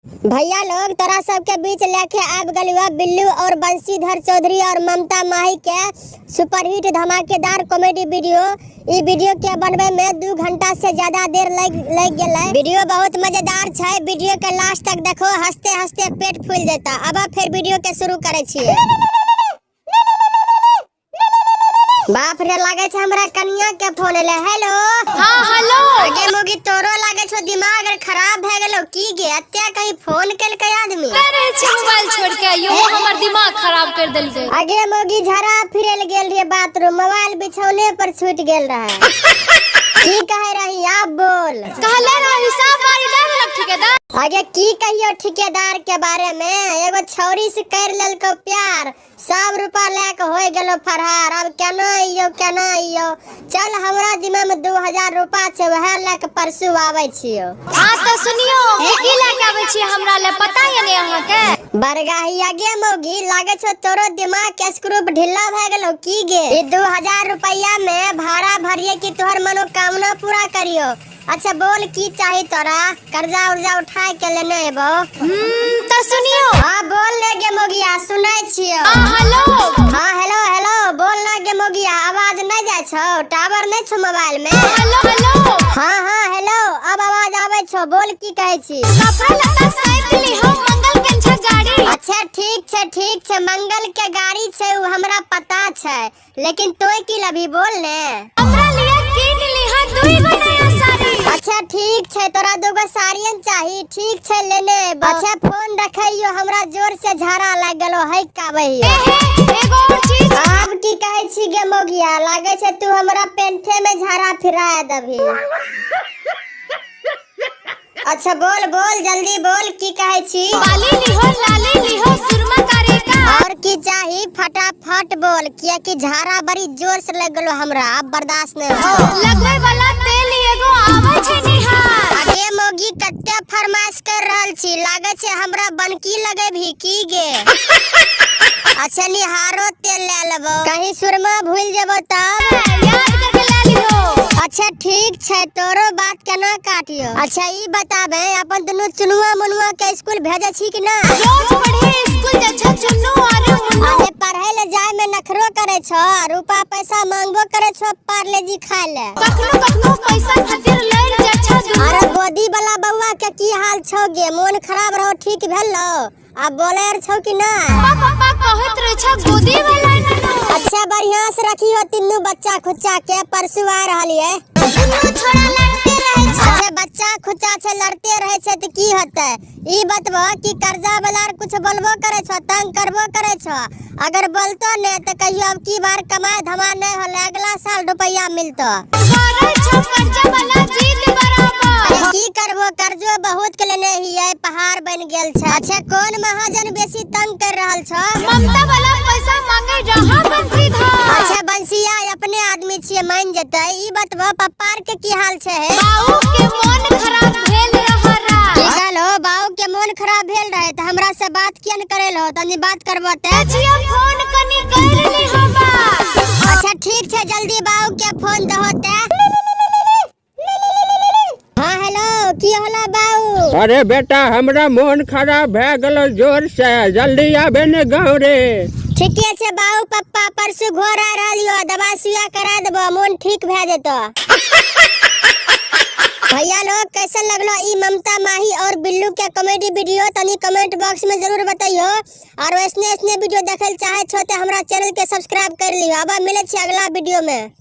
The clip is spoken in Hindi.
भैया लोग तोरा सबके बीच लेके आब गलिया बिल्लू और बंशीधर चौधरी और ममता माही के सुपरहिट धमाकेदार कॉमेडी वीडियो। ई वीडियो के बनवे में 2 घंटा से ज्यादा देर लग गेलै। वीडियो बहुत मजेदार छै। वीडियो के लास्ट तक देखो, हंसते हंसते पेट फूल जेता। अब फिर वीडियो के शुरू करे छियै। बाप रे, लागे छै हमरा कनिया के फोन एले। हेलो। हां हेलो। आगे मोगी तोरो लागे छो दिमाग खराब भ गेलो की गे? अत्ते कहीं फोन केल के आदमी करे छै मोबाइल छोड़ के यो हमर दिमाग खराब कर देलकै। आगे मोगी झरा फिरेल गेल रे बाथरूम, मोबाइल बिछौने पर छूट गेल रहे। की कहे रही आप? बोल। कहले रह हिसाब बारी दे देलक ठेकेदार। आगे की कहियो ठेकेदार के बारे में? एगो छौरी से कर लेलको प्यार, 100 रुपया लेके हो गेलो फरहार। अब केना इयो चल, हमरा दिमा में 2000 रुपया छै, वहे लेके परसू आबै छियो। हां तो सुनियो, की लेके आबै छी हमरा ले पता य ने अहाँ के? बरगाही आगे मोगी लागे छो तोरो दिमाग के स्क्रू ढीला भ गेलो की गे? ई 2000 रुपया में भाड़ा भरिए की तोहर मनोकामना पूरा करियो। अच्छा बोल, की चाहिए तोरा? कर्जा उर्जा उठा के लेने एबो? तो सुनियो। हां बोल ले गे मोगिया, सुनै छियो। हेलो। हां हेलो हेलो, बोल ना गे मोगिया, आवाज नहीं जाय छौ? टावर नहीं छौ मोबाइल में? Hello hello. हां हेलो, अब आवाज आबै छौ। बोल की कहै छी? कपड़ा लत्ता साइड ली हो, मंगल के छ गाड़ी। अच्छा ठीक छै, मंगल के गाड़ी छै, उ हमरा पता छै, लेकिन तोय की लबी? बोल ने। हमरा लिए कीन ली हां 2 गो नया साड़ी। अच्छा ठीक छै, तोरा 2 गो साड़ियन चाही? ठीक छै, लेने। अच्छा फोन रखइयो, हमरा जोर से झाड़ा लाग गेलो है काबहियो। एगो और चीज। आब की कहै छी गे मोगिया? लागे छै तू हमरा पेंठे में झाड़ा फिरा देबी। अच्छा बोल जल्दी बोल, की कहै छी? बाली लिहो, लाली लिहो, सुरमा करे का। और की चाही? फटाफट बोल, किया कि झाड़ा बड़ी जोर से लग गेलो हमरा, अब बर्दाश्त नहीं हो। लगवे वाला तेल एगो आवे छै निहार। आगे मोगी कत्ते फरमाइश कर रहल छी? लागे छै हमरा बनकी लगे भी की गे? अच्छा निहारो तेल ले लेबो, कहीं सुरमा भूल जेबो तब याद करके ले लिहो। अच्छा ठीक छै, तोरो बात केना काटियो? अच्छा ई बताबे, अपन दुनु चुनुआ मुनुआ के स्कूल भेजे छी कि ना? रोज पढ़े स्कूल जा छ चुन्नू और मुन्नू। अरे पढ़े ले जाय में नखरो करे छ, रुपा पैसा मांगबो करे छ पार्ले जी खाय ले। कखनो पैसा खातिर लड़ जा छ दुनु। अरे गोदी वाला बउआ के की हाल छौ गे? मन खराब रहो, ठीक भेलो? अब बोले छौ कि ना? पापा कहत रहे छ गोदी वाला ननु। अच्छा बढ़िया से रखियो तीनू बच्चा खुच्चा के, परसू आ रहलिए। दुनू छोड़ा लड़ते रहे छ। अच्छा बच्चा खुच्चा से लड़ते रहे छ त की होते? ई बतबो कि कर्जा वाला कुछ बोलबो करे छ, तंग करबो करे छ? अगर बोलतो ने त कहियो अब की बार कमाए धमा नहीं होले, अगला साल रुपया मिलतो। करे छ कर्जा वाला जीत बराबर। की करबो, कर्जो बहुत के लेने हियै, पहाड़ बन गेल छ। अच्छा कौन महाजन बेसी तंग कर रहल छ? ममता वाला पैसा मांगे रहा बंसीधर। अच्छा बंसिया अपने आदमी छियै, मान जेतै। ई बतबो पप्पा के की हाल छै? बाऊ के मन खराब भेल रहरा। की कहलो? बाऊ के मन खराब भेल रहे त हमरा से बात किया न करेलो? तनी बात करबो ते। जिया फोन कनी कर ली हवा। अच्छा ठीक छै, जल्दी बाऊ के फोन दहो ते। हां हेलो, की होला बाऊ? अरे बेटा, हमरा मन खराब भए गेलो जोर से, जल्दी आबे ने गाँव रे। ठीके छै बाऊ, पप्पा परसू घर आ रहलियो, दवा सुइया करा देबो, मन ठीक भए जेतो। भैया लोग कैसे लगलो ई ममता माही और बिल्लू के कॉमेडी वीडियो? तनी कमेंट बॉक्स में जरूर बताइयो। और ऐसने वीडियो देखल चाहे छो ते हमरा चैनल के सब्सक्राइब कर लियो। अब मिले छी अगला वीडियो में।